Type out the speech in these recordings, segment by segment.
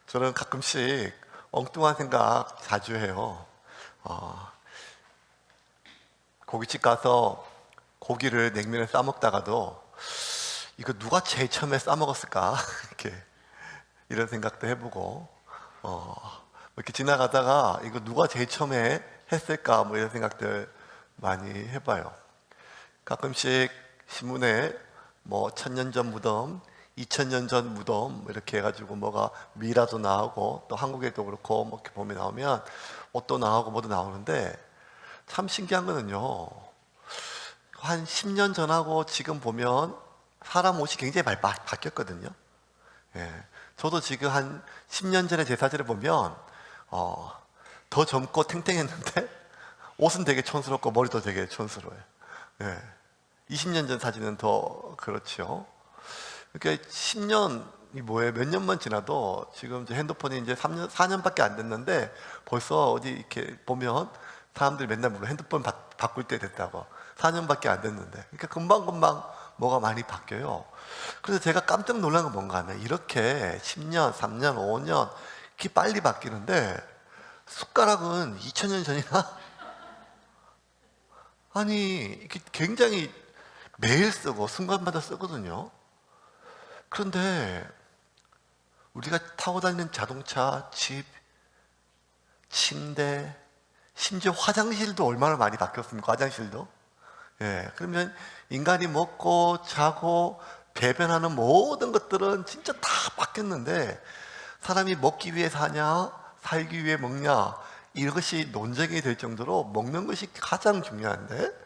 저는 가끔씩 엉뚱한 생각 자주 해요. 고깃집 가서 고기를 냉면에 싸 먹다가도 이거 누가 제일 처음에 싸 먹었을까? 이렇게 이런 생각도 해보고, 이렇게 지나가다가 이거 누가 제일 처음에 했을까? 뭐 이런 생각들 많이 해봐요. 가끔씩 신문에 뭐 1000년 전 무덤, 2000년 전 무덤 뭐 이렇게 해가지고 뭐가 미라도 나오고 또 한국에도 그렇고 뭐 이렇게 보면 나오면 옷도 나오고 뭐도 나오는데 참 신기한 거는요, 한 10년 전하고 지금 보면 사람 옷이 굉장히 많이 바뀌었거든요. 예. 저도 지금 한 10년 전에 제 사진을 보면 더 젊고 탱탱했는데 옷은 되게 촌스럽고 머리도 되게 촌스러워요. 예. 20년 전 사진은 더 그렇죠. 그러니까 10년이 뭐예요? 몇 년만 지나도 지금 이제 핸드폰이 이제 3년, 4년밖에 안 됐는데 벌써 어디 이렇게 보면 사람들이 맨날 물론 핸드폰 바꿀 때 됐다고 4년밖에 안 됐는데 그러니까 금방금방 뭐가 많이 바뀌어요. 그래서 제가 깜짝 놀란 건 뭔가 하면 이렇게 10년, 3년, 5년 이렇게 빨리 바뀌는데 숟가락은 2000년 전이나 아니 이게 굉장히 매일 쓰고 순간마다 쓰거든요. 그런데 우리가 타고 다니는 자동차, 집, 침대, 심지어 화장실도 얼마나 많이 바뀌었습니까? 화장실도. 예, 그러면 인간이 먹고 자고 배변하는 모든 것들은 진짜 다 바뀌었는데 사람이 먹기 위해 사냐, 살기 위해 먹냐 이것이 논쟁이 될 정도로 먹는 것이 가장 중요한데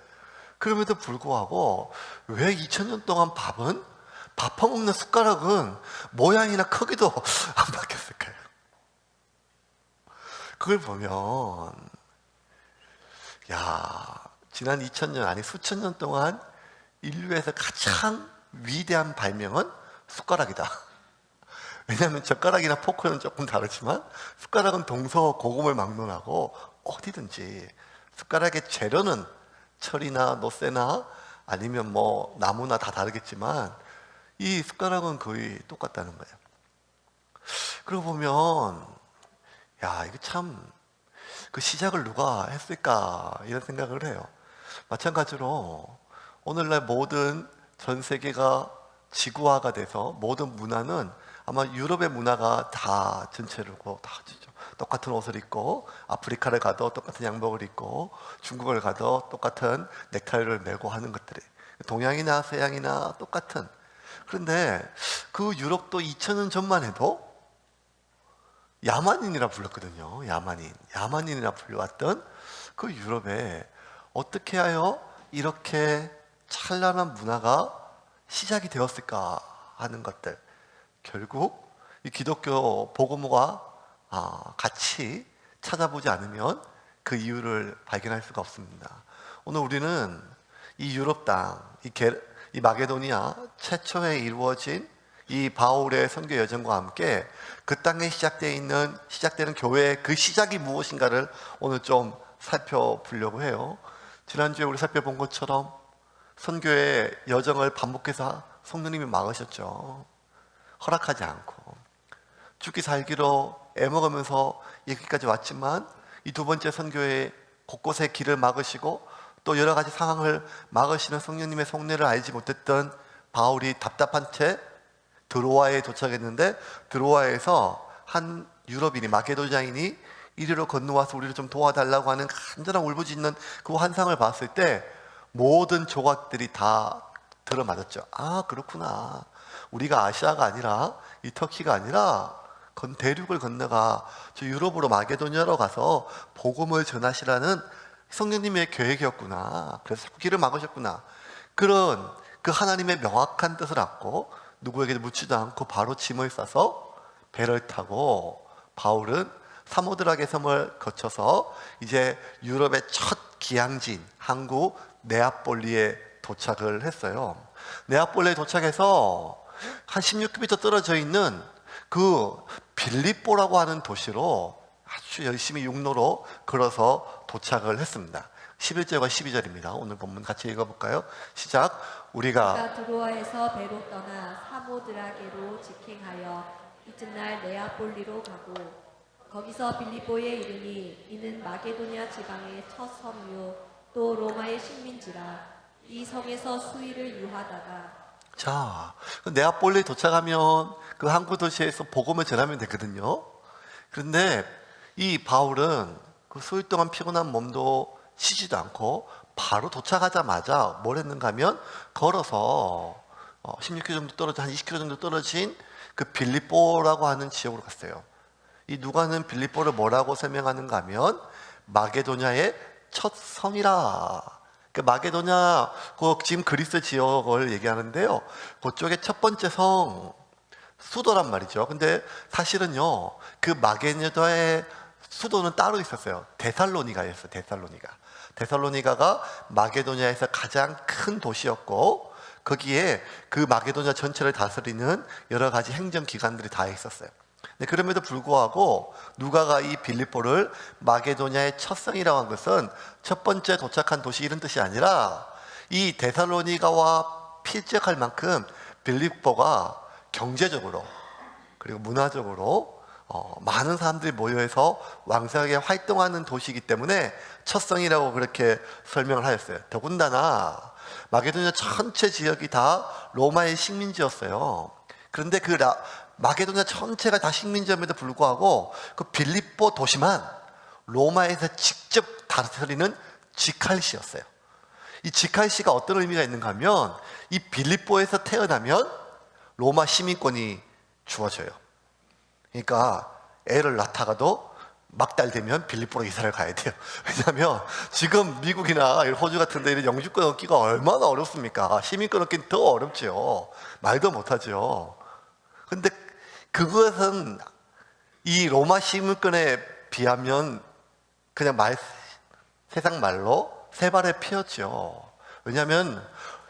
그럼에도 불구하고 왜 2000년 동안 밥 퍼먹는 숟가락은 모양이나 크기도 안 바뀌었을까요? 그걸 보면 야, 지난 2000년 아니 수천 년 동안 인류에서 가장 위대한 발명은 숟가락이다. 왜냐하면 젓가락이나 포크는 조금 다르지만 숟가락은 동서고금을 막론하고 어디든지 숟가락의 재료는 철이나 노쇠나 아니면 뭐 나무나 다 다르겠지만 이 숟가락은 거의 똑같다는 거예요. 그러고 보면 야, 이거 참 그 시작을 누가 했을까 이런 생각을 해요. 마찬가지로 오늘날 모든 전 세계가 지구화가 돼서 모든 문화는 아마 유럽의 문화가 다 전체로 다 똑같은 옷을 입고 아프리카를 가도 똑같은 양복을 입고 중국을 가도 똑같은 넥타이를 메고 하는 것들이 동양이나 서양이나 똑같은. 그런데 그 유럽도 2000년 전만 해도 야만인이라 불렀거든요. 야만인이라 불려왔던 그 유럽에 어떻게 하여 이렇게 찬란한 문화가 시작이 되었을까 하는 것들, 결국 이 기독교 복음과 같이 찾아보지 않으면 그 이유를 발견할 수가 없습니다. 오늘 우리는 이 유럽 땅, 이 마게도니아 최초에 이루어진 이 바울의 선교 여정과 함께 그 땅에 시작되는 교회의 그 시작이 무엇인가를 오늘 좀 살펴보려고 해요. 지난주에 우리 살펴본 것처럼 선교의 여정을 반복해서 성령님이 막으셨죠. 허락하지 않고 죽기 살기로 애먹으면서 여기까지 왔지만 이 두 번째 선교의 곳곳에 길을 막으시고 또 여러 가지 상황을 막으시는 성령님의 속내를 알지 못했던 바울이 답답한 채 드로아에 도착했는데 드로아에서 한 유럽인이 마게도냐인이 이리로 건너와서 우리를 좀 도와달라고 하는 간절한 울부짖는 그 환상을 봤을 때 모든 조각들이 다 들어맞았죠. 아, 그렇구나. 우리가 아시아가 아니라 이 터키가 아니라 대륙을 건너가 저 유럽으로 마게도냐로 가서 복음을 전하시라는 성령님의 계획이었구나. 그래서 자꾸 길을 막으셨구나. 그런 그 하나님의 명확한 뜻을 알고 누구에게도 묻지도 않고 바로 짐을 싸서 배를 타고 바울은 사모드라게 섬을 거쳐서 이제 유럽의 첫 기항지인 항구 네아폴리에 도착을 했어요. 네아폴리에 도착해서 한 16km 떨어져 있는 그 빌립보라고 하는 도시로 아주 열심히 육로로 걸어서 도착을 했습니다. 11절과 12절입니다. 오늘 본문 같이 읽어볼까요? 시작. 우리가 드로아에서 배로 떠나 사모드라게로 직행하여 이튿날 네아폴리로 가고 거기서 빌립보에 이르니 이는 마게도냐 지방의 첫 섬이요 또 로마의 식민지라. 이 성에서 수일을 유하다가 자, 네아폴리 도착하면 그 항구 도시에서 복음을 전하면 되거든요. 그런데 이 바울은 그 수일 동안 피곤한 몸도 쉬지도 않고 바로 도착하자마자 뭘 했는가 하면 걸어서 16km 정도 떨어진, 한 20km 정도 떨어진 그 빌립보라고 하는 지역으로 갔어요. 이 누가는 빌립보를 뭐라고 설명하는가 하면 마게도냐의 첫 성이라. 그 마게도냐, 그 지금 그리스 지역을 얘기하는데요. 그쪽에 첫 번째 성, 수도란 말이죠. 근데 사실은요, 그 마게도냐의 수도는 따로 있었어요. 데살로니가였어요. 데살로니가가 마게도냐에서 가장 큰 도시였고, 거기에 그 마게도냐 전체를 다스리는 여러 가지 행정기관들이 다 있었어요. 네, 그럼에도 불구하고 누가가 이 빌립보를 마게도냐의 첫 성이라고 한 것은 첫 번째 도착한 도시 이런 뜻이 아니라 이 데살로니가와 필적할 만큼 빌립보가 경제적으로 그리고 문화적으로 많은 사람들이 모여서 왕성하게 활동하는 도시이기 때문에 첫 성이라고 그렇게 설명을 하였어요. 더군다나 마게도냐 전체 지역이 다 로마의 식민지였어요. 그런데 그 마게도냐 전체가 다 식민지임에도 불구하고 그 빌립보 도시만 로마에서 직접 다스리는 직할시였어요. 이 직할시가 어떤 의미가 있는가 하면 이 빌립보에서 태어나면 로마 시민권이 주어져요. 그러니까 애를 낳다가도 막달 되면 빌립보로 이사를 가야 돼요. 왜냐하면 지금 미국이나 호주 같은 데 영주권 얻기가 얼마나 어렵습니까? 시민권 얻기는 더 어렵죠. 말도 못하죠. 근데 그것은 이 로마 시민권에 비하면 그냥 세상 말로 새 발의 피였죠. 왜냐하면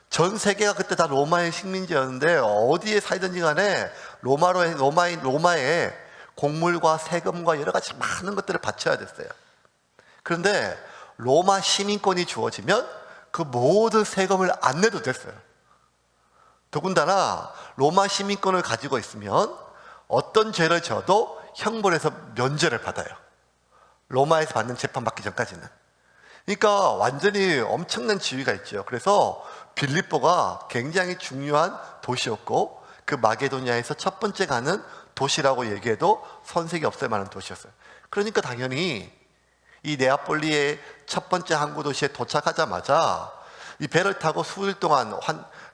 전 세계가 그때 다 로마의 식민지였는데 어디에 살든지 간에 로마의 곡물과 세금과 여러 가지 많은 것들을 바쳐야 됐어요. 그런데 로마 시민권이 주어지면 그 모든 세금을 안 내도 됐어요. 더군다나 로마 시민권을 가지고 있으면 어떤 죄를 져도 형벌에서 면제를 받아요. 로마에서 받는 재판 받기 전까지는. 그러니까 완전히 엄청난 지위가 있죠. 그래서 빌립보가 굉장히 중요한 도시였고 그 마게도냐에서 첫 번째 가는 도시라고 얘기해도 선색이 없을 만한 도시였어요. 그러니까 당연히 이 네아폴리의 첫 번째 항구 도시에 도착하자마자 이 배를 타고 수일 동안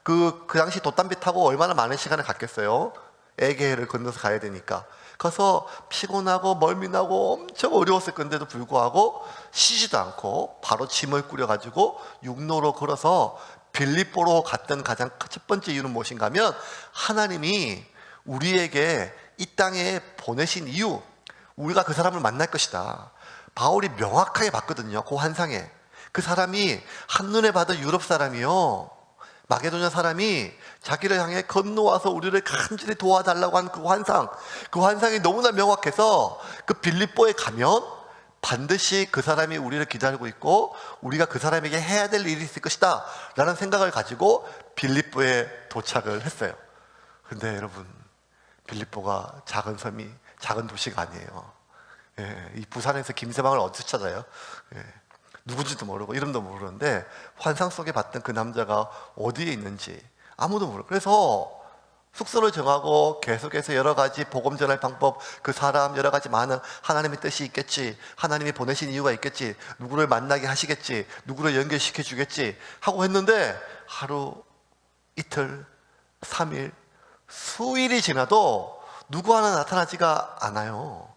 그 당시 돛담배 타고 얼마나 많은 시간을 갔겠어요. 에게해를 건너서 가야 되니까. 가서 피곤하고 멀미나고 엄청 어려웠을 건데도 불구하고 쉬지도 않고 바로 짐을 꾸려가지고 육로로 걸어서 빌립보로 갔던 가장 첫 번째 이유는 무엇인가 하면 하나님이 우리에게 이 땅에 보내신 이유, 우리가 그 사람을 만날 것이다. 바울이 명확하게 봤거든요. 그 환상에. 그 사람이 한눈에 봐도 유럽 사람이요, 마게도냐 사람이 자기를 향해 건너와서 우리를 간절히 도와달라고 한 그 환상이 너무나 명확해서 그 빌립보에 가면 반드시 그 사람이 우리를 기다리고 있고 우리가 그 사람에게 해야 될 일이 있을 것이다 라는 생각을 가지고 빌립보에 도착을 했어요. 근데 여러분, 빌립보가 작은 도시가 아니에요. 예, 이 부산에서 김세방을 어디서 찾아요? 예, 누군지도 모르고 이름도 모르는데 환상 속에 봤던 그 남자가 어디에 있는지 아무도 모르고, 그래서 숙소를 정하고 계속해서 여러 가지 복음 전할 방법, 그 사람 여러 가지 많은 하나님의 뜻이 있겠지, 하나님이 보내신 이유가 있겠지, 누구를 만나게 하시겠지, 누구를 연결시켜 주겠지 하고 했는데 하루, 이틀, 3일, 수일이 지나도 누구 하나 나타나지가 않아요.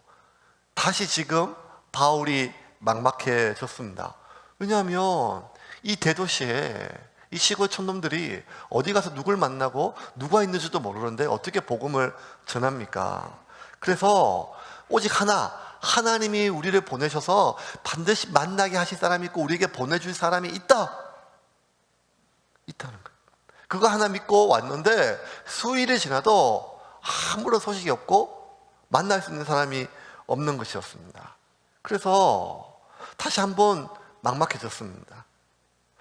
다시 지금 바울이 막막해졌습니다. 왜냐하면 이 대도시에 이 시골 촌놈들이 어디 가서 누굴 만나고 누가 있는지도 모르는데 어떻게 복음을 전합니까? 그래서 오직 하나님이 우리를 보내셔서 반드시 만나게 하실 사람이 있고 우리에게 보내줄 사람이 있다는 거예요. 그거 하나 믿고 왔는데 수일이 지나도 아무런 소식이 없고 만날 수 있는 사람이 없는 것이었습니다. 그래서 다시 한번 막막해졌습니다.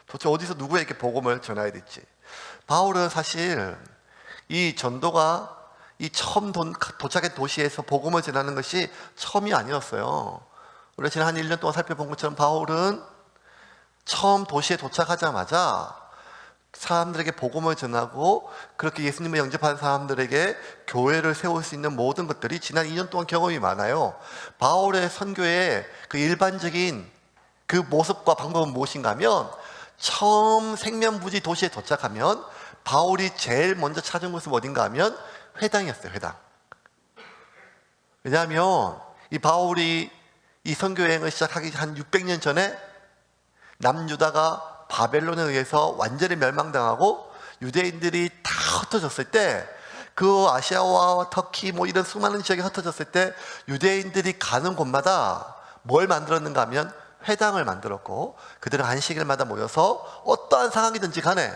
도대체 어디서 누구에게 복음을 전해야 될지. 바울은 사실 이 전도가 이 처음 도착한 도시에서 복음을 전하는 것이 처음이 아니었어요. 우리가 지난 한 1년 동안 살펴본 것처럼 바울은 처음 도시에 도착하자마자 사람들에게 복음을 전하고 그렇게 예수님을 영접한 사람들에게 교회를 세울 수 있는 모든 것들이 지난 2년 동안 경험이 많아요. 바울의 선교의 그 일반적인 그 모습과 방법은 무엇인가 하면 처음 생면부지 도시에 도착하면 바울이 제일 먼저 찾은 곳은 어딘가 하면 회당이었어요. 회당. 왜냐하면 이 바울이 이 선교 여행을 시작하기 한 600년 전에 남유다가 바벨론에 의해서 완전히 멸망당하고 유대인들이 다 흩어졌을 때, 그 아시아와 터키 뭐 이런 수많은 지역에 흩어졌을 때 유대인들이 가는 곳마다 뭘 만들었는가 하면 회당을 만들었고, 그들은 안식일마다 모여서 어떠한 상황이든지 간에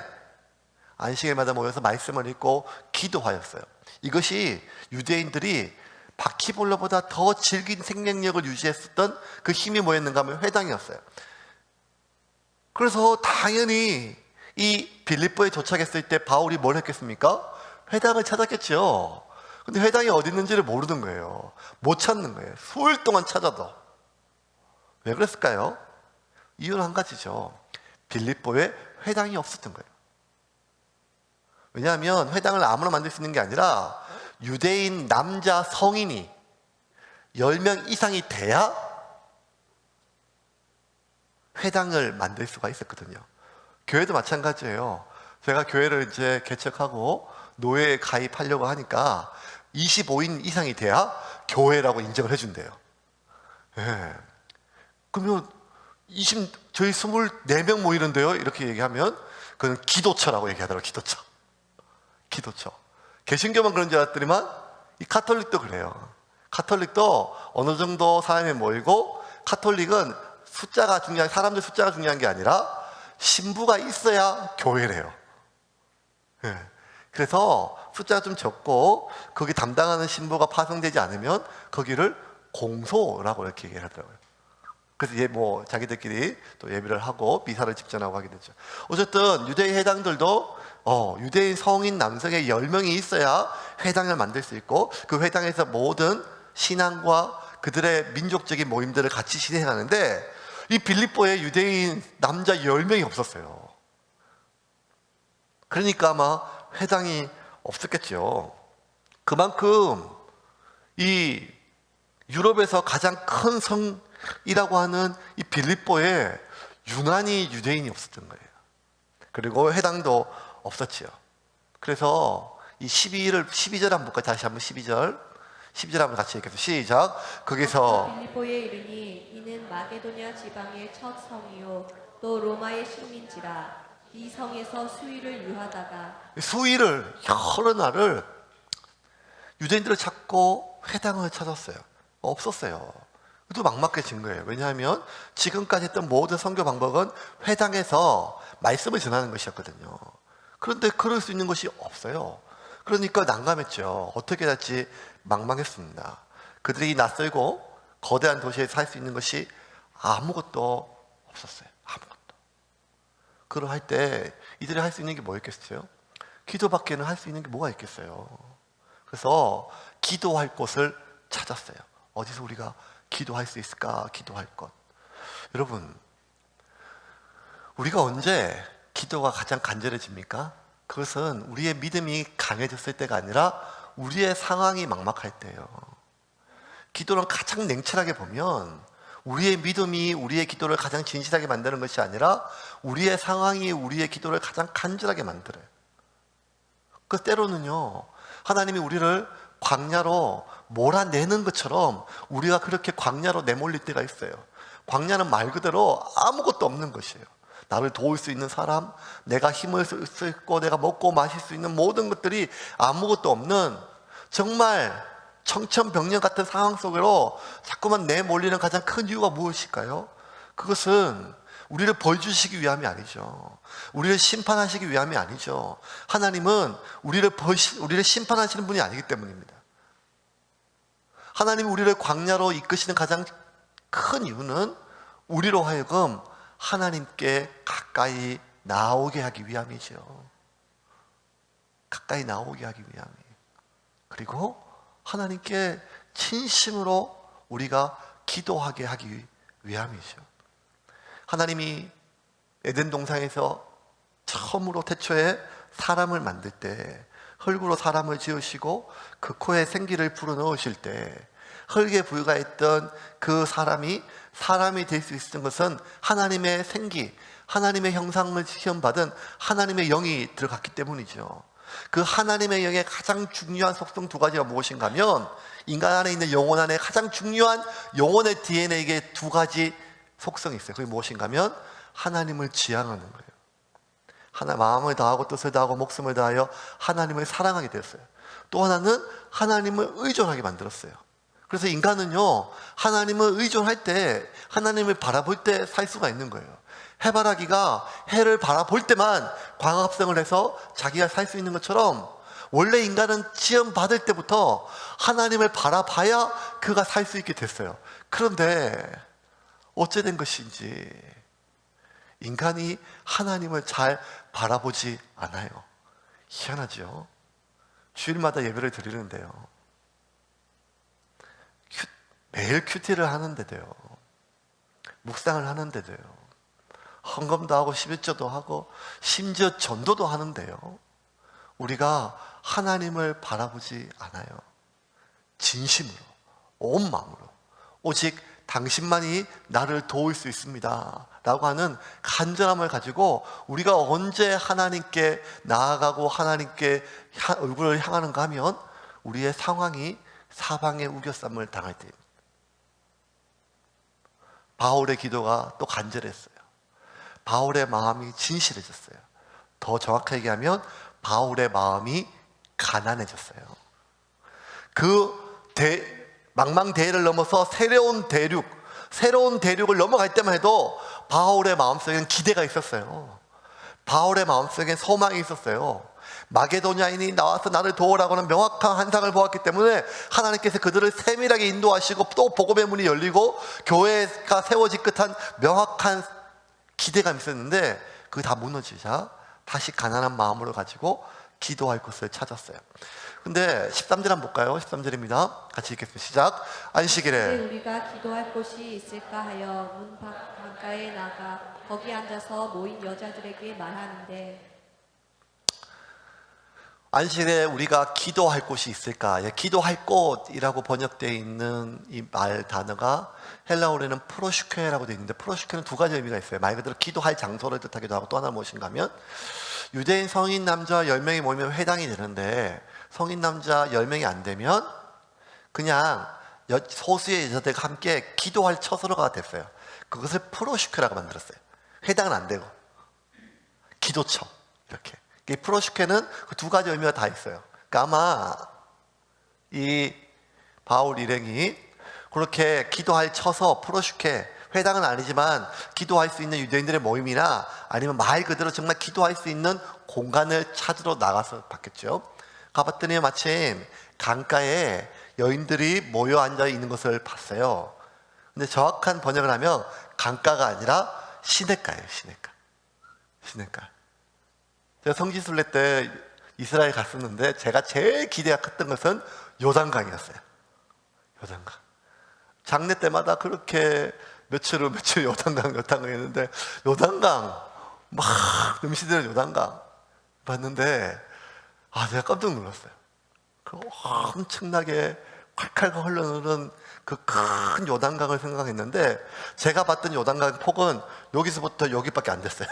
안식일마다 모여서 말씀을 읽고 기도하였어요. 이것이 유대인들이 바퀴벌레보다 더 질긴 생명력을 유지했었던 그 힘이 뭐였는가 하면 회당이었어요. 그래서 당연히 이 빌립보에 도착했을 때 바울이 뭘 했겠습니까? 회당을 찾았겠죠. 근데 회당이 어디 있는지를 모르는 거예요. 못 찾는 거예요. 수일 동안 찾아도. 왜 그랬을까요? 이유는 한 가지죠. 빌립보에 회당이 없었던 거예요. 왜냐하면 회당을 아무나 만들 수 있는 게 아니라 유대인 남자 성인이 10명 이상이 돼야 회당을 만들 수가 있었거든요. 교회도 마찬가지예요. 제가 교회를 이제 개척하고 노예에 가입하려고 하니까 25인 이상이 돼야 교회라고 인정을 해준대요. 예. 그러면 저희 24명 모이는데요, 이렇게 얘기하면 그건 기도처라고 얘기하더라고요. 기도처. 개신교만 그런 줄 알았더니만 이 카톨릭도 그래요. 카톨릭도 어느 정도 사람이 모이고, 카톨릭은 사람들 숫자가 중요한 게 아니라 신부가 있어야 교회래요. 예. 그래서 숫자가 좀 적고 거기 담당하는 신부가 파송되지 않으면 거기를 공소라고 이렇게 얘기를 하더라고요. 그래서 자기들끼리 또 예배를 하고 미사를 집전하고 하게 되죠. 어쨌든 유대인 회당들도 유대인 성인 남성의 10명이 있어야 회당을 만들 수 있고, 그 회당에서 모든 신앙과 그들의 민족적인 모임들을 같이 실행하는데, 이 빌립보에 유대인 남자 10명이 없었어요. 그러니까 아마 회당이 없었겠죠. 그만큼 이 유럽에서 가장 큰 성이라고 하는 이 빌립보에 유난히 유대인이 없었던 거예요. 그리고 회당도 없었지요. 그래서 이 12절 한번 볼까요? 다시 한번 12절 한번 같이 읽겠습니다. 시작. 거기서 빌립보에 이르니 이는 마게도냐 지방의 첫 성이요 또 로마의 식민지라. 이 성에서 수일을 유하다가 여러 날을 유대인들을 찾고 회당을 찾았어요. 없었어요. 또 막막해진 거예요. 왜냐하면 지금까지 했던 모든 선교 방법은 회당에서 말씀을 전하는 것이었거든요. 그런데 그럴 수 있는 것이 없어요. 그러니까 난감했죠. 어떻게 할지 망망했습니다. 그들이 낯설고 거대한 도시에 살 수 있는 것이 아무것도 없었어요. 아무것도. 그럴 때 이들이 할 수 있는 게 뭐였겠어요? 기도밖에는 할 수 있는 게 뭐가 있겠어요? 그래서 기도할 곳을 찾았어요. 어디서 우리가 기도할 수 있을까? 기도할 것. 여러분, 우리가 언제 기도가 가장 간절해집니까? 그것은 우리의 믿음이 강해졌을 때가 아니라 우리의 상황이 막막할 때예요. 기도는 가장 냉철하게 보면 우리의 믿음이 우리의 기도를 가장 진실하게 만드는 것이 아니라 우리의 상황이 우리의 기도를 가장 간절하게 만들어요. 그 때로는요, 하나님이 우리를 광야로 몰아내는 것처럼 우리가 그렇게 광야로 내몰릴 때가 있어요. 광야는 말 그대로 아무것도 없는 것이에요. 나를 도울 수 있는 사람, 내가 힘을 쓸 수 있고 내가 먹고 마실 수 있는 모든 것들이 아무것도 없는, 정말 청천벽력 같은 상황 속으로 자꾸만 내몰리는 가장 큰 이유가 무엇일까요? 그것은 우리를 벌 주시기 위함이 아니죠. 우리를 심판하시기 위함이 아니죠. 하나님은 우리를 심판하시는 분이 아니기 때문입니다. 하나님이 우리를 광야로 이끄시는 가장 큰 이유는 우리로 하여금 하나님께 가까이 나오게 하기 위함이죠. 가까이 나오게 하기 위함이에요. 그리고 하나님께 진심으로 우리가 기도하게 하기 위함이죠. 하나님이 에덴 동산에서 처음으로 태초에 사람을 만들 때 흙으로 사람을 지으시고 그 코에 생기를 불어넣으실 때 흙에 불과했던 그 사람이 될 수 있었던 것은 하나님의 생기, 하나님의 형상을 시험받은 하나님의 영이 들어갔기 때문이죠. 그 하나님의 영의 가장 중요한 속성 두 가지가 무엇인가 하면 인간 안에 있는 영혼 안에 가장 중요한 영혼의 DNA에게 두 가지 속성이 있어요. 그게 무엇인가 하면 하나님을 지향하는 거예요. 마음을 다하고 뜻을 다하고 목숨을 다하여 하나님을 사랑하게 되었어요. 또 하나는 하나님을 의존하게 만들었어요. 그래서 인간은요, 하나님을 의존할 때, 하나님을 바라볼 때 살 수가 있는 거예요. 해바라기가 해를 바라볼 때만 광합성을 해서 자기가 살 수 있는 것처럼 원래 인간은 지음받을 때부터 하나님을 바라봐야 그가 살 수 있게 됐어요. 그런데 어찌된 것인지 인간이 하나님을 잘 바라보지 않아요. 희한하죠. 주일마다 예배를 드리는데요, 매일 큐티를 하는데도요, 묵상을 하는데도요, 헌금도 하고 11조도 하고 심지어 전도도 하는데요, 우리가 하나님을 바라보지 않아요. 진심으로, 온 마음으로 오직 당신만이 나를 도울 수 있습니다 라고 하는 간절함을 가지고 우리가 언제 하나님께 나아가고 하나님께 얼굴을 향하는가 하면 우리의 상황이 사방에 우겨쌈을 당할 때입니다. 바울의 기도가 또 간절했어요. 바울의 마음이 진실해졌어요. 더 정확하게 얘기하면 바울의 마음이 가난해졌어요. 망망대해를 넘어서 새로운 대륙을 넘어갈 때만 해도 바울의 마음속에는 기대가 있었어요. 바울의 마음속엔 소망이 있었어요. 마게도냐인이 나와서 나를 도우라고 하는 명확한 환상을 보았기 때문에 하나님께서 그들을 세밀하게 인도하시고 또 복음의 문이 열리고 교회가 세워질 듯한 명확한 기대감이 있었는데 그게 다 무너지자 다시 가난한 마음으로 가지고 기도할 곳을 찾았어요. 근데 13절 한번 볼까요? 13절입니다. 같이 읽겠습니다. 시작. 안식일에 우리가 기도할 곳이 있을까 하여 문 밖에 나가 거기 앉아서 모인 여자들에게 말하는데, 안식일에 우리가 기도할 곳이 있을까? 기도할 곳이라고 번역되어 있는 이 말 단어가 헬라어로는 프로슈케라고 되어 있는데, 프로슈케는 두 가지 의미가 있어요. 말 그대로 기도할 장소를 뜻하기도 하고, 또 하나는 무엇인가 하면 유대인 성인 남자 10명이 모이면 회당이 되는데 성인 남자 10명이 안 되면 그냥 소수의 여자들과 함께 기도할 처소로가 됐어요. 그것을 프로슈케라고 만들었어요. 회당은 안 되고 기도처, 이렇게. 이 프로슈케는 그 두 가지 의미가 다 있어요. 그러니까 아마 이 바울 일행이 그렇게 기도할 처소, 프로슈케, 회당은 아니지만 기도할 수 있는 유대인들의 모임이나 아니면 말 그대로 정말 기도할 수 있는 공간을 찾으러 나가서 봤겠죠. 가봤더니 마침 강가에 여인들이 모여 앉아 있는 것을 봤어요. 근데 정확한 번역을 하면 강가가 아니라 시냇가예요. 시냇가. 제가 성지순례 때 이스라엘 갔었는데 제가 제일 기대가 컸던 것은 요단강이었어요. 요단강. 장례 때마다 그렇게 며칠 요단강 했는데 요단강 막 넘치는 요단강 봤는데 제가 깜짝 놀랐어요. 그 엄청나게 콸콸 흘러오는 그 큰 요단강을 생각했는데 제가 봤던 요단강 폭은 여기서부터 여기밖에 안 됐어요.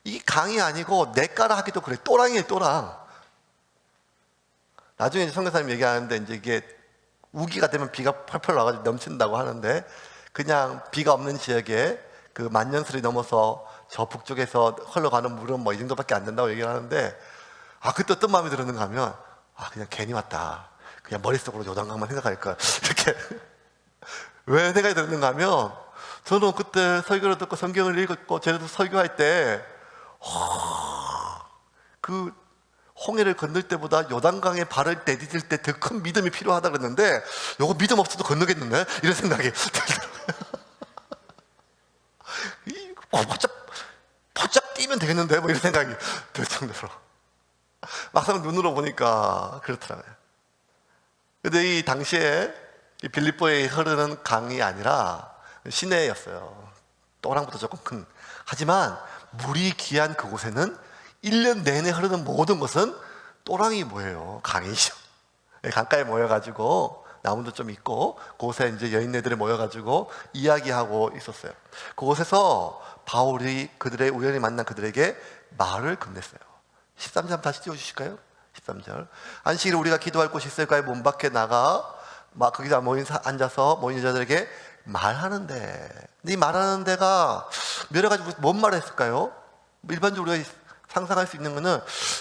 이 강이 아니고 냇가라 하기도 그래. 또랑이에요, 또랑. 나중에 선교사님 얘기하는데 이제 이게 우기가 되면 비가 펄펄 나가지고 넘친다고 하는데 그냥 비가 없는 지역에 그 만년설이 넘어서 저 북쪽에서 흘러가는 물은 뭐 이 정도밖에 안 된다고 얘기를 하는데 그때 어떤 마음이 들었는가 하면 그냥 괜히 왔다. 그냥 머릿속으로 요단강만 생각할 걸. 이렇게. 왜 생각이 들었는가 하면 저는 그때 설교를 듣고 성경을 읽었고 제가 설교할 때 그 홍해를 건널 때보다 요단강에 발을 내디딜 때 더 큰 믿음이 필요하다 그랬는데 요거 믿음 없어도 건너겠는데? 이런 생각이 들더라고요. 바짝 뛰면 되겠는데? 뭐 이런 생각이 들 정도로 막상 눈으로 보니까 그렇더라고요. 근데 이 당시에 이 빌립보에 흐르는 강이 아니라 시내였어요. 또랑보다 조금 큰. 하지만 물이 귀한 그곳에는 1년 내내 흐르는 모든 것은 또랑이 뭐예요? 강이죠. 강가에 모여가지고 나무도 좀 있고 그곳에 이제 여인네들이 모여가지고 이야기하고 있었어요. 그곳에서 바울이 그들의 우연히 만난 그들에게 말을 건넸어요. 13절 다시 띄워주실까요? 13절. 안식일에 우리가 기도할 곳이 있을까요? 문 밖에 나가 막 거기서 앉아서 모인 여자들에게 말하는데, 근데 이 말하는 데가 여러 가지 뭔 말을 했을까요? 일반적으로 우리가 상상할 수 있는 거는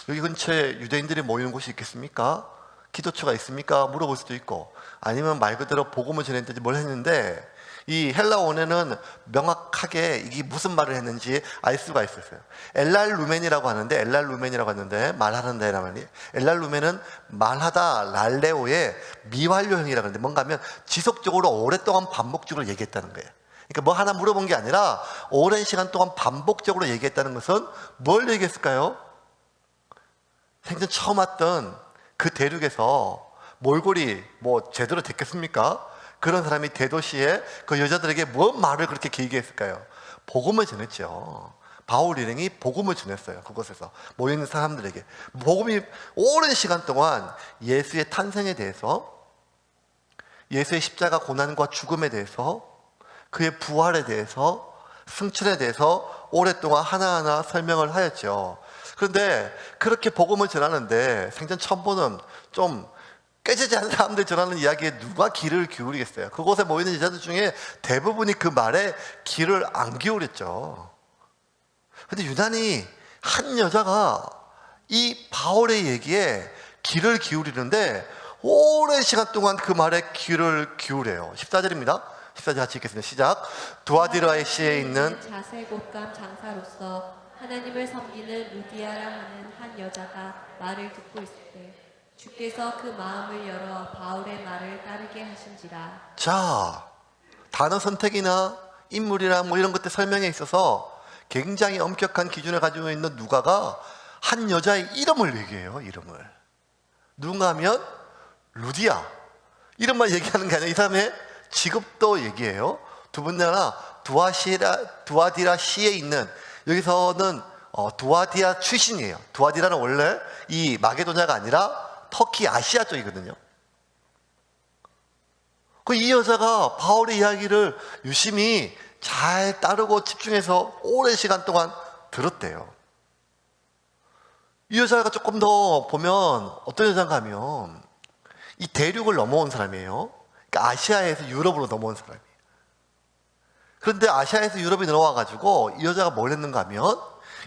여기 근처에 유대인들이 모이는 곳이 있겠습니까? 기도처가 있습니까? 물어볼 수도 있고, 아니면 말 그대로 복음을 전했는지 뭘 했는데, 이 헬라어에는 명확하게 이게 무슨 말을 했는지 알 수가 있었어요. 엘랄루멘이라고 하는데 말하는 데란 말이에요. 엘랄루멘은 말하다 랄레오의 미완료형이라고 하는데 뭔가 하면 지속적으로 오랫동안 반복적으로 얘기했다는 거예요. 그러니까 뭐 하나 물어본 게 아니라 오랜 시간 동안 반복적으로 얘기했다는 것은 뭘 얘기했을까요? 생전 처음 왔던 그 대륙에서 몰골이 뭐 제대로 됐겠습니까? 그런 사람이 대도시에 그 여자들에게 뭔 말을 그렇게 길게 했을까요? 복음을 전했죠. 바울 일행이 복음을 전했어요. 그곳에서 모여있는 사람들에게 복음이 오랜 시간 동안 예수의 탄생에 대해서, 예수의 십자가 고난과 죽음에 대해서, 그의 부활에 대해서, 승천에 대해서 오랫동안 하나하나 설명을 하였죠. 그런데 그렇게 복음을 전하는데 생전 처음 보는 좀 깨지지 않은 사람들 전하는 이야기에 누가 귀를 기울이겠어요? 그곳에 모이는 여자들 중에 대부분이 그 말에 귀를 안 기울였죠. 근데 유난히 한 여자가 이 바울의 얘기에 귀를 기울이는데 오랜 시간 동안 그 말에 귀를 기울여요. 14절입니다. 14절 같이 읽겠습니다. 시작. 두아디라의 시에 있는 자세 곶감 장사로서 하나님을 섬기는 루디아라 하는 한 여자가 말을 듣고 있을 때 주께서 그 마음을 열어 바울의 말을 따르게 하신지라. 자, 단어 선택이나 인물이나 뭐 이런 것들 설명에 있어서 굉장히 엄격한 기준을 가지고 있는 누가가 한 여자의 이름을 얘기해요. 이름을. 누군가 하면 루디아. 이름만 얘기하는 게 아니라 이 사람의 직업도 얘기해요. 두 번째 하나 두아디라 시에 있는, 여기서는 두아디라 출신이에요. 두아디라는 원래 이 마게도냐가 아니라 터키 아시아 쪽이거든요. 이 여자가 바울의 이야기를 유심히 잘 따르고 집중해서 오랜 시간 동안 들었대요. 이 여자가 조금 더 보면 어떤 여자인가 하면 이 대륙을 넘어온 사람이에요. 그러니까 아시아에서 유럽으로 넘어온 사람이에요. 그런데 아시아에서 유럽이 넘어와가지고 이 여자가 뭘 했는가 하면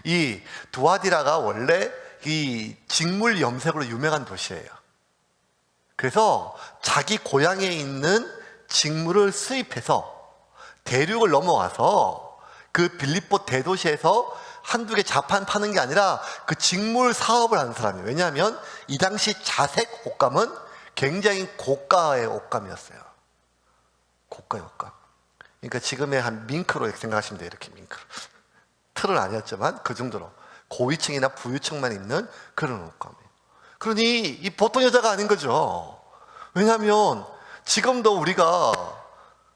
이 두아디라가 원래 이 직물 염색으로 유명한 도시예요. 그래서 자기 고향에 있는 직물을 수입해서 대륙을 넘어와서 그 빌립보 대도시에서 한두 개 자판 파는 게 아니라 그 직물 사업을 하는 사람이에요. 왜냐하면 이 당시 자색 옷감은 굉장히 고가의 옷감이었어요. 고가의 옷감. 그러니까 지금의 한 밍크로 생각하시면 돼요. 이렇게 밍크로. 틀은 아니었지만 그 정도로 고위층이나 부유층만 입는 그런 옷감이에요. 그러니 이 보통 여자가 아닌 거죠. 왜냐하면 지금도 우리가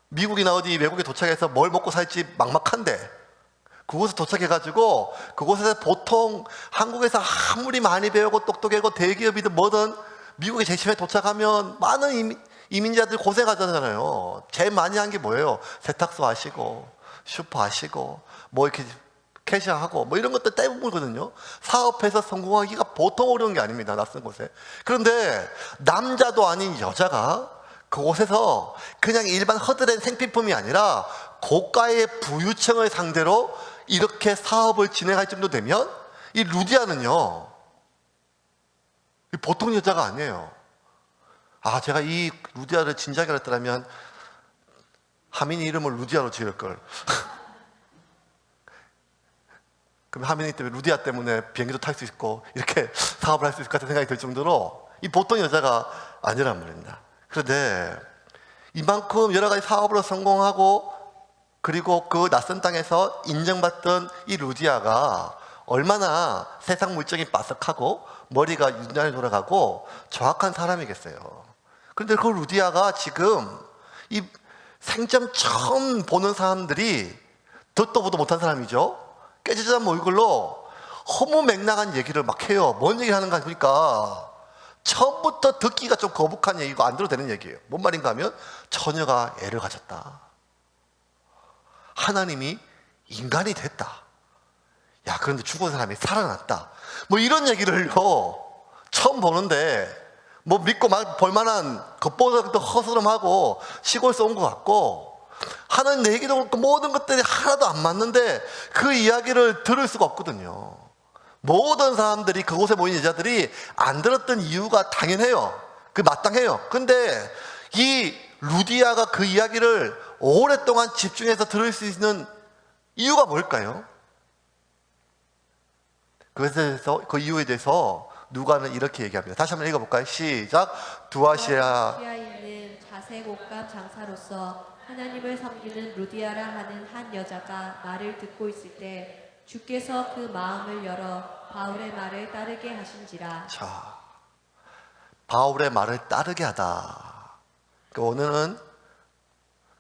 미국이나 어디 외국에 도착해서 뭘 먹고 살지 막막한데 그곳에 도착해가지고 그곳에서 보통 한국에서 아무리 많이 배우고 똑똑하고 대기업이든 뭐든 미국에 재심에 도착하면 많은 이민자들 고생하잖아요. 제일 많이 한 게 뭐예요? 세탁소 하시고 슈퍼 하시고 뭐 이렇게 캐시하고 뭐 이런 것들 대부분이거든요. 사업해서 성공하기가 보통 어려운 게 아닙니다. 낯선 곳에. 그런데 남자도 아닌 여자가 그곳에서 그냥 일반 허드렛 생필품이 아니라 고가의 부유층을 상대로 이렇게 사업을 진행할 정도 되면 이 루디아는요 보통 여자가 아니에요. 아, 제가 이 루디아를 진작에 알았더라면 하민이 이름을 루디아로 지을 걸. 그럼 하민이 때문에 루디아 때문에 비행기도 탈 수 있고 이렇게 사업을 할 수 있을 것 같은 생각이 들 정도로 이 보통 여자가 아니란 말입니다. 그런데 이만큼 여러 가지 사업으로 성공하고 그리고 그 낯선 땅에서 인정받던 이 루디아가 얼마나 세상 물정이 빠삭하고 머리가 유난히 돌아가고 정확한 사람이겠어요. 그런데 그 루디아가 지금 이 생전 처음 보는 사람들이 듣도 보도 못한 사람이죠. 깨지지 얼굴로 허무맹랑한 얘기를 막 해요. 뭔 얘기를 하는가 보니까 처음부터 듣기가 좀 거북한 얘기고 안 들어도 되는 얘기예요. 뭔 말인가 하면 처녀가 애를 가졌다. 하나님이 인간이 됐다. 야, 그런데 죽은 사람이 살아났다. 뭐 이런 얘기를요 처음 보는데 뭐 믿고 막 볼만한 겉보기도 허스름하고 시골에서 온 것 같고 하는 얘기도 그렇고 모든 것들이 하나도 안 맞는데 그 이야기를 들을 수가 없거든요. 모든 사람들이 그곳에 모인 여자들이 안 들었던 이유가 당연해요. 그 마땅해요. 근데 이 루디아가 그 이야기를 오랫동안 집중해서 들을 수 있는 이유가 뭘까요? 그래서 그 이유에 대해서 누가는 이렇게 얘기합니다. 다시 한번 읽어볼까요? 시작. 두아시아 시아에 있는 자색 옷감 장사로서 하나님을 섬기는 루디아라 하는 한 여자가 말을 듣고 있을 때 주께서 그 마음을 열어 바울의 말을 따르게 하신지라. 자, 바울의 말을 따르게 하다. 오늘은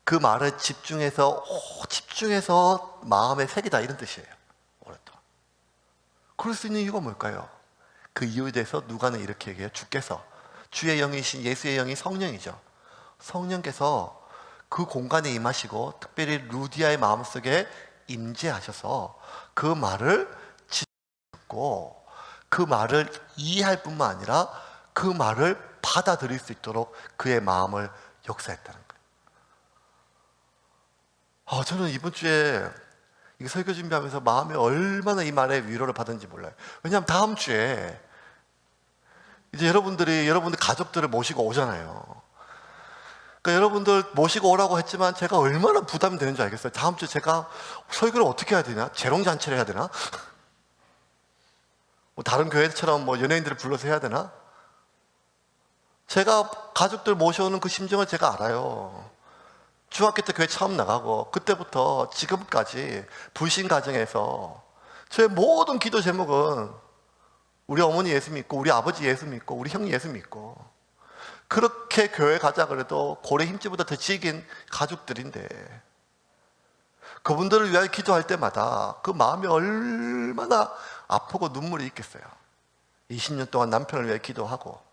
그 말을 집중해서 마음에 새기다 이런 뜻이에요. 오랫동안. 그럴 수 있는 이유가 뭘까요? 그 이유에 대해서 누가는 이렇게 얘기해요. 주께서 주의 영이신 예수의 영이 성령이죠. 성령께서 그 공간에 임하시고 특별히 루디아의 마음속에 임재하셔서 그 말을 듣고 그 말을 이해할 뿐만 아니라 그 말을 받아들일 수 있도록 그의 마음을 역사했다는 거예요. 저는 이번 주에 이 설교 준비하면서 마음에 얼마나 이 말에 위로를 받은지 몰라요. 왜냐하면 다음 주에 이제 여러분들 가족들을 모시고 오잖아요. 그러니까 여러분들 모시고 오라고 했지만 제가 얼마나 부담이 되는 줄 알겠어요. 다음 주에 제가 설교를 어떻게 해야 되나? 재롱잔치를 해야 되나? 뭐 다른 교회처럼 뭐 연예인들을 불러서 해야 되나? 제가 가족들 모셔오는 그 심정을 제가 알아요. 중학교 때 교회 처음 나가고 그때부터 지금까지 불신 가정에서 저의 모든 기도 제목은 우리 어머니 예수 믿고 우리 아버지 예수 믿고 우리 형 예수 믿고 그렇게 교회 가자 그래도 고래 힘집보다 더 지긴 가족들인데 그분들을 위하여 기도할 때마다 그 마음이 얼마나 아프고 눈물이 있겠어요. 20년 동안 남편을 위해 기도하고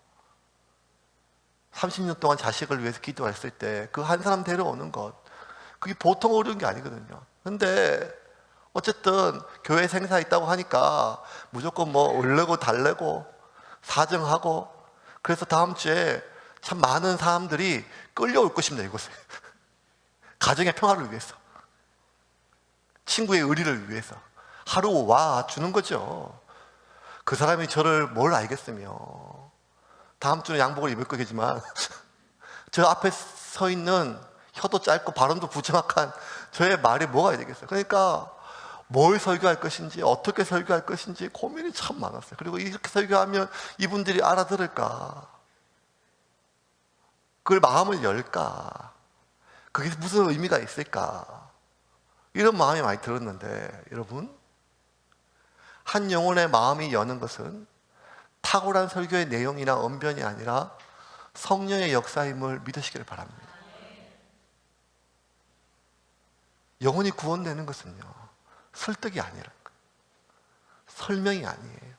30년 동안 자식을 위해서 기도했을 때 그 한 사람 데려오는 것 그게 보통 어려운 게 아니거든요. 근데 어쨌든 교회 생사 있다고 하니까 무조건 뭐 얼르고 달래고 사정하고 그래서 다음 주에 참 많은 사람들이 끌려올 것입니다. 이곳에 가정의 평화를 위해서 친구의 의리를 위해서 하루 와 주는 거죠. 그 사람이 저를 뭘 알겠으며 다음 주는 양복을 입을 거겠지만 저 앞에 서 있는 혀도 짧고 발음도 부정확한 저의 말이 뭐가 되겠어요. 그러니까 뭘 설교할 것인지 어떻게 설교할 것인지 고민이 참 많았어요. 그리고 이렇게 설교하면 이분들이 알아들을까? 그걸 마음을 열까? 그게 무슨 의미가 있을까? 이런 마음이 많이 들었는데 여러분 한 영혼의 마음이 여는 것은 탁월한 설교의 내용이나 언변이 아니라 성령의 역사임을 믿으시기를 바랍니다. 영혼이 구원되는 것은요 설득이 아니라는 거예요. 설명이 아니에요.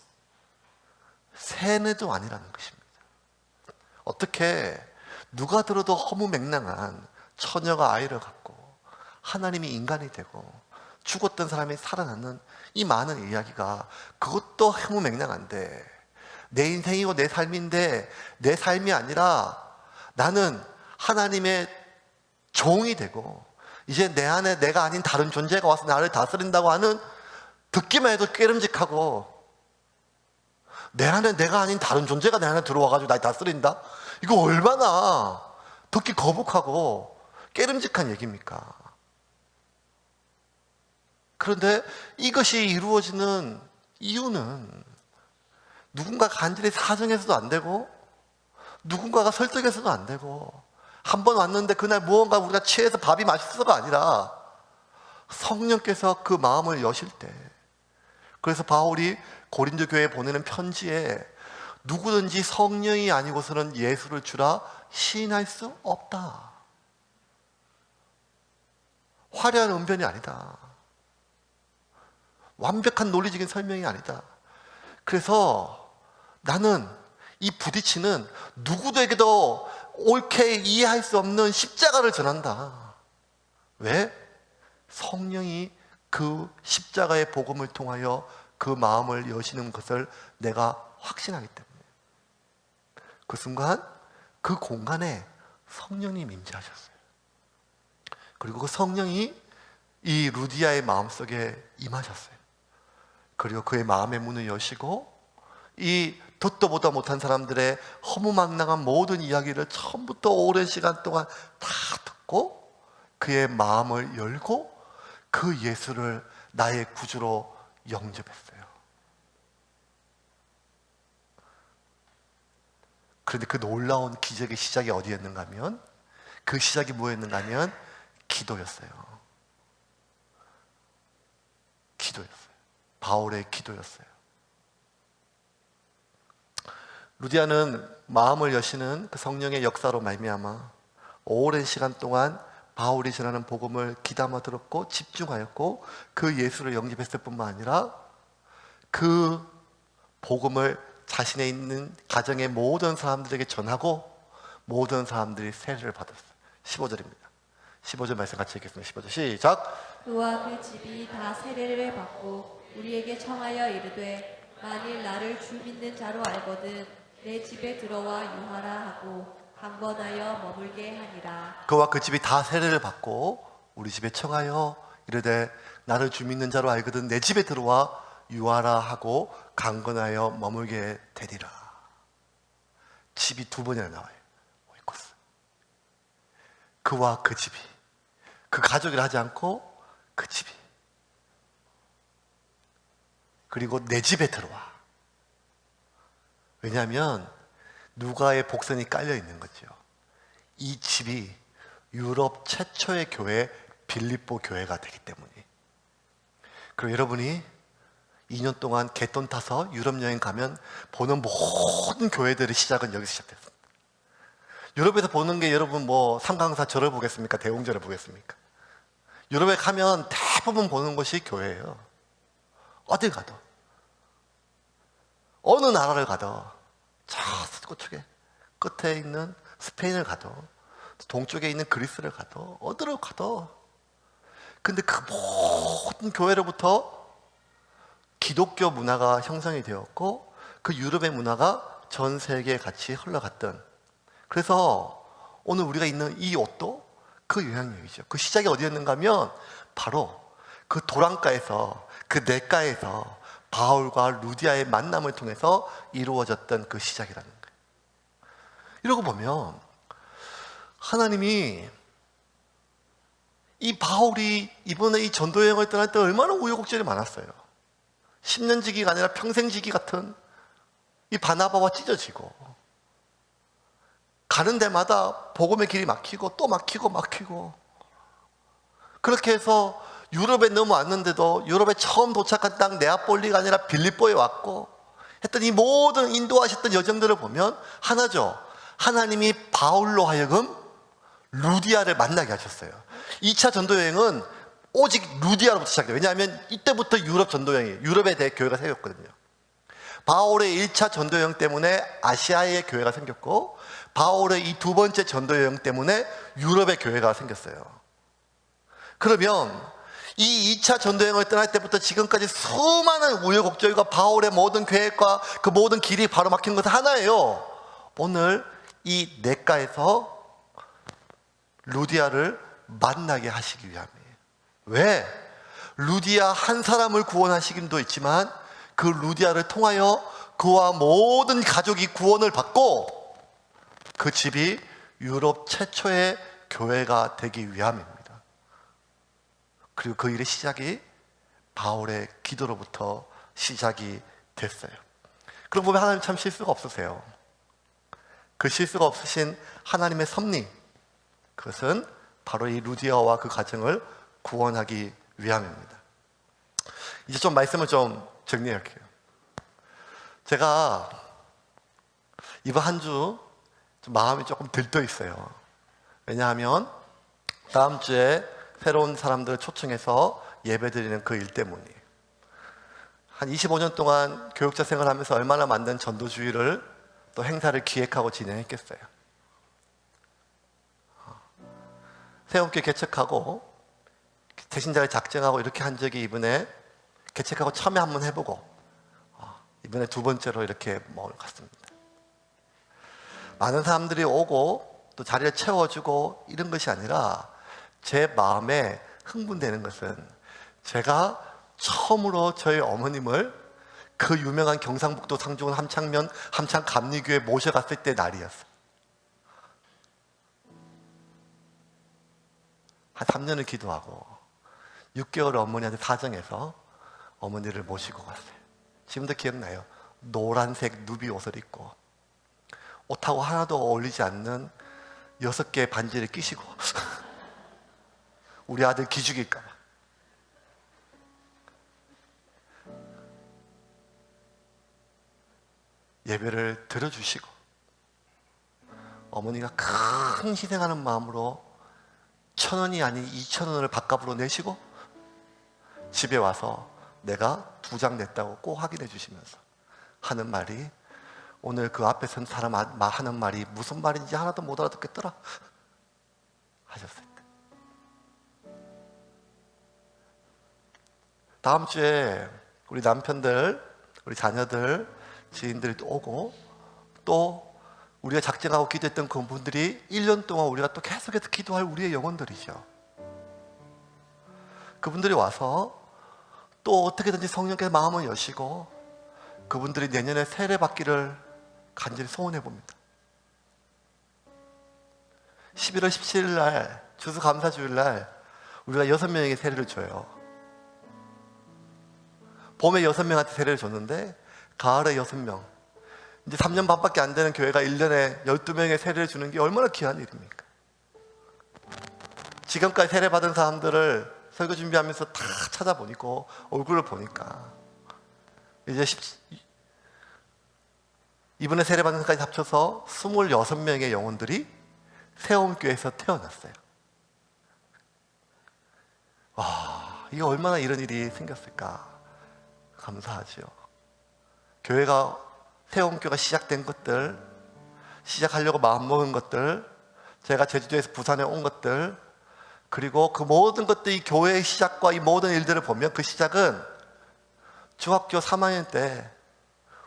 세뇌도 아니라는 것입니다. 어떻게 누가 들어도 허무맹랑한 처녀가 아이를 갖고 하나님이 인간이 되고 죽었던 사람이 살아나는 이 많은 이야기가 그것도 허무맹랑한데 내 인생이고 내 삶인데 내 삶이 아니라 나는 하나님의 종이 되고 이제 내 안에 내가 아닌 다른 존재가 와서 나를 다스린다고 하는 듣기만 해도 깨름직하고 내 안에 내가 아닌 다른 존재가 내 안에 들어와가지고 날 다스린다? 이거 얼마나 듣기 거북하고 깨름직한 얘기입니까? 그런데 이것이 이루어지는 이유는 누군가 간절히 사정해서도 안 되고 누군가가 설득해서도 안 되고 한 번 왔는데 그날 무언가 우리가 취해서 밥이 맛있어서가 아니라 성령께서 그 마음을 여실 때 그래서 바울이 고린도 교회에 보내는 편지에 누구든지 성령이 아니고서는 예수를 주라 시인할 수 없다. 화려한 언변이 아니다. 완벽한 논리적인 설명이 아니다. 그래서 나는 이 부딪히는 누구에게도 옳게 이해할 수 없는 십자가를 전한다. 왜? 성령이 그 십자가의 복음을 통하여 그 마음을 여시는 것을 내가 확신하기 때문에. 그 순간 그 공간에 성령님 임재하셨어요. 그리고 그 성령이 이 루디아의 마음속에 임하셨어요. 그리고 그의 마음의 문을 여시고 이 듣도 보다 못한 사람들의 허무맹랑한 모든 이야기를 처음부터 오랜 시간 동안 다 듣고 그의 마음을 열고 그 예수를 나의 구주로 영접했어요. 그런데 그 놀라운 기적의 시작이 어디였는가 하면, 그 시작이 뭐였는가 하면 기도였어요. 기도였어요. 바울의 기도였어요. 루디아는 마음을 여시는 그 성령의 역사로 말미암아 오랜 시간 동안 바울이 전하는 복음을 귀담아 들었고 집중하였고 그 예수를 영접했을 뿐만 아니라 그 복음을 자신의 있는 가정의 모든 사람들에게 전하고 모든 사람들이 세례를 받았어요. 15절입니다. 15절 말씀 같이 읽겠습니다. 15절 시작. 그와 그 집이 다 세례를 받고 우리에게 청하여 이르되 만일 나를 주 믿는 자로 알거든 내 집에 들어와 유하라 하고 강건하여 머물게 하니라. 그와 그 집이 다 세례를 받고 우리 집에 청하여 이르되 나를 주 믿는 자로 알거든 내 집에 들어와 유하라 하고 강건하여 머물게 되리라. 집이 두 번이나 나와요. 오이코스. 그와 그 집이, 그 가족이라 하지 않고 그 집이, 그리고 내 집에 들어와. 왜냐하면 누가의 복선이 깔려 있는 거죠. 이 집이 유럽 최초의 교회 빌립보 교회가 되기 때문에. 그리고 여러분이 2년 동안 갯돈 타서 유럽 여행 가면 보는 모든 교회들의 시작은 여기서 시작됐습니다. 유럽에서 보는 게 여러분 뭐 삼강사 절을 보겠습니까? 대웅절을 보겠습니까? 유럽에 가면 대부분 보는 것이 교회예요. 어딜 가도, 어느 나라를 가도, 저 서쪽에 끝에 있는 스페인을 가도, 동쪽에 있는 그리스를 가도, 어디를 가도. 근데 그 모든 교회로부터 기독교 문화가 형성이 되었고 그 유럽의 문화가 전 세계에 같이 흘러갔던, 그래서 오늘 우리가 있는 이 옷도 그 영향력이죠. 그 시작이 어디였는가 하면 바로 그 도랑가에서, 그 냇가에서 바울과 루디아의 만남을 통해서 이루어졌던 그 시작이라는 거예요. 이러고 보면 하나님이 이 바울이 이번에 이 전도여행을 떠날 때 얼마나 우여곡절이 많았어요. 10년지기가 아니라 평생지기 같은 이 바나바와 찢어지고 가는 데마다 복음의 길이 막히고 또 막히고 그렇게 해서 유럽에 넘어왔는데도 유럽에 처음 도착한 땅 네아폴리가 아니라 빌립보에 왔고 했던 이 모든 인도하셨던 여정들을 보면 하나죠. 하나님이 바울로 하여금 루디아를 만나게 하셨어요. 2차 전도여행은 오직 루디아로부터 시작돼요. 왜냐하면 이때부터 유럽 전도여행이에요. 유럽에 대해 교회가 생겼거든요. 바울의 1차 전도여행 때문에 아시아의 교회가 생겼고 바울의 이 두 번째 전도여행 때문에 유럽의 교회가 생겼어요. 그러면 이 2차 전도여행을 떠날 때부터 지금까지 수많은 우여곡절과 바울의 모든 계획과 그 모든 길이 바로 막힌 것은 하나예요. 오늘 이 냇가에서 루디아를 만나게 하시기 위함이에요. 왜? 루디아 한 사람을 구원하시기도 있지만 그 루디아를 통하여 그와 모든 가족이 구원을 받고 그 집이 유럽 최초의 교회가 되기 위함입니다. 그리고 그 일의 시작이 바울의 기도로부터 시작이 됐어요. 그럼 보면 하나님 참 실수가 없으세요. 그 실수가 없으신 하나님의 섭리, 그것은 바로 이 루디아와 그 가정을 구원하기 위함입니다. 이제 좀 말씀을 좀 정리할게요. 제가 이번 한 주 마음이 조금 들떠 있어요. 왜냐하면 다음 주에 새로운 사람들을 초청해서 예배드리는 그 일 때문이에요. 한 25년 동안 교육자 생활하면서 얼마나 많은 전도주의를 또 행사를 기획하고 진행했겠어요. 새롭게 개척하고 대신자를 작정하고 이렇게 한 적이 이번에 개척하고 처음에 한번 해보고 이번에 두 번째로 이렇게 갔습니다. 많은 사람들이 오고 또 자리를 채워주고 이런 것이 아니라 제 마음에 흥분되는 것은 제가 처음으로 저희 어머님을 그 유명한 경상북도 상주군 함창면 함창감리교회 모셔갔을 때 날이었어요. 한 3년을 기도하고 6개월 어머니한테 사정해서 어머니를 모시고 갔어요. 지금도 기억나요. 노란색 누비 옷을 입고 옷하고 하나도 어울리지 않는 6개의 반지를 끼시고 우리 아들 기죽일까 봐. 예배를 들어주시고 어머니가 큰 희생하는 마음으로 1,000원이 아닌 2,000원을 밥값으로 내시고 집에 와서 내가 2장 냈다고 꼭 확인해 주시면서 하는 말이, 오늘 그 앞에 선 사람 하는 말이 무슨 말인지 하나도 못 알아듣겠더라 하셨을 때, 다음 주에 우리 남편들, 우리 자녀들, 지인들이 또 오고 또 우리가 작정하고 기도했던 그분들이 1년 동안 우리가 또 계속해서 기도할 우리의 영혼들이죠. 그분들이 와서 또 어떻게든지 성령께서 마음을 여시고 그분들이 내년에 세례 받기를 간절히 소원해 봅니다. 11월 17일 날 추수감사주일 날 우리가 6명에게 세례를 줘요. 봄에 6명한테 세례를 줬는데 가을에 6명, 이제 3년 반밖에 안 되는 교회가 1년에 12명의 세례를 주는 게 얼마나 귀한 일입니까? 지금까지 세례 받은 사람들을 설교 준비하면서 다 찾아보니까 얼굴을 보니까 이제 이번에 세례 받는 것까지 합쳐서 26명의 영혼들이 새홈교회에서 태어났어요. 와, 이게 얼마나 이런 일이 생겼을까 감사하죠. 교회가, 새홈교회가 시작된 것들, 시작하려고 마음먹은 것들, 제가 제주도에서 부산에 온 것들, 그리고 그 모든 것들이 교회의 시작과 이 모든 일들을 보면 그 시작은 중학교 3학년 때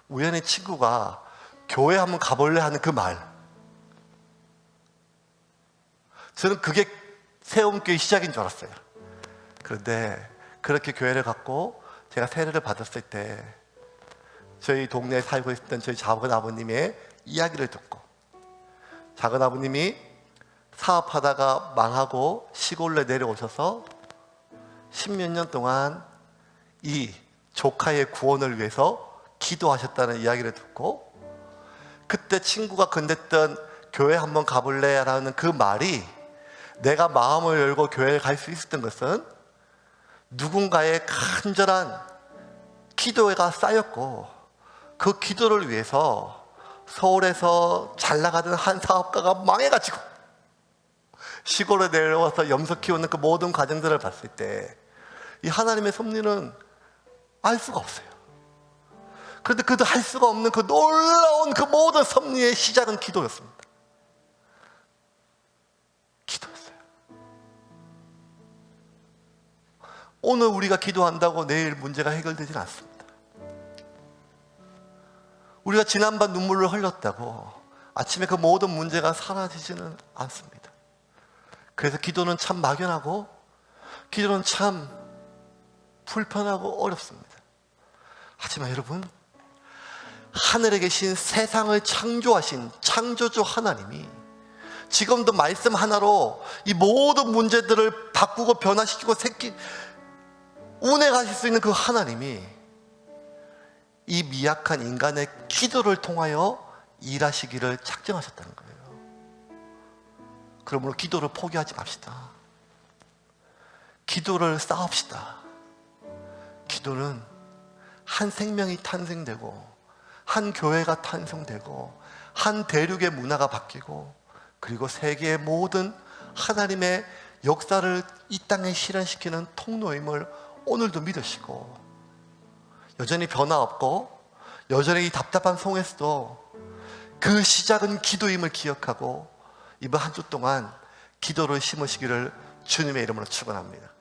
우연히 친구가 교회 한번 가볼래 하는 그 말, 저는 그게 새홈교회 시작인 줄 알았어요. 그런데 그렇게 교회를 갖고 제가 세례를 받았을 때 저희 동네에 살고 있었던 저희 작은 아버님의 이야기를 듣고, 작은 아버님이 사업하다가 망하고 시골에 내려오셔서 10몇 년 동안 이 조카의 구원을 위해서 기도하셨다는 이야기를 듣고, 그때 친구가 건넸던 교회 한번 가볼래? 라는 그 말이 내가 마음을 열고 교회에 갈 수 있었던 것은 누군가의 간절한 기도가 쌓였고, 그 기도를 위해서 서울에서 잘 나가던 한 사업가가 망해가지고 시골에 내려와서 염소 키우는 그 모든 과정들을 봤을 때 이 하나님의 섭리는 알 수가 없어요. 그런데 그도 할 수가 없는 그 놀라운 그 모든 섭리의 시작은 기도였습니다. 기도였어요. 오늘 우리가 기도한다고 내일 문제가 해결되지는 않습니다. 우리가 지난밤 눈물을 흘렸다고 아침에 그 모든 문제가 사라지지는 않습니다. 그래서 기도는 참 막연하고 기도는 참 불편하고 어렵습니다. 하지만 여러분, 하늘에 계신 세상을 창조하신 창조주 하나님이 지금도 말씀 하나로 이 모든 문제들을 바꾸고 변화시키고 운행하실 수 있는 그 하나님이 이 미약한 인간의 기도를 통하여 일하시기를 작정하셨다는 거예요. 그러므로 기도를 포기하지 맙시다. 기도를 쌓읍시다. 기도는 한 생명이 탄생되고 한 교회가 탄생되고 한 대륙의 문화가 바뀌고 그리고 세계의 모든 하나님의 역사를 이 땅에 실현시키는 통로임을 오늘도 믿으시고 여전히 변화 없고 여전히 이 답답한 속에서도 그 시작은 기도임을 기억하고 이번 한 주 동안 기도를 심으시기를 주님의 이름으로 축원합니다.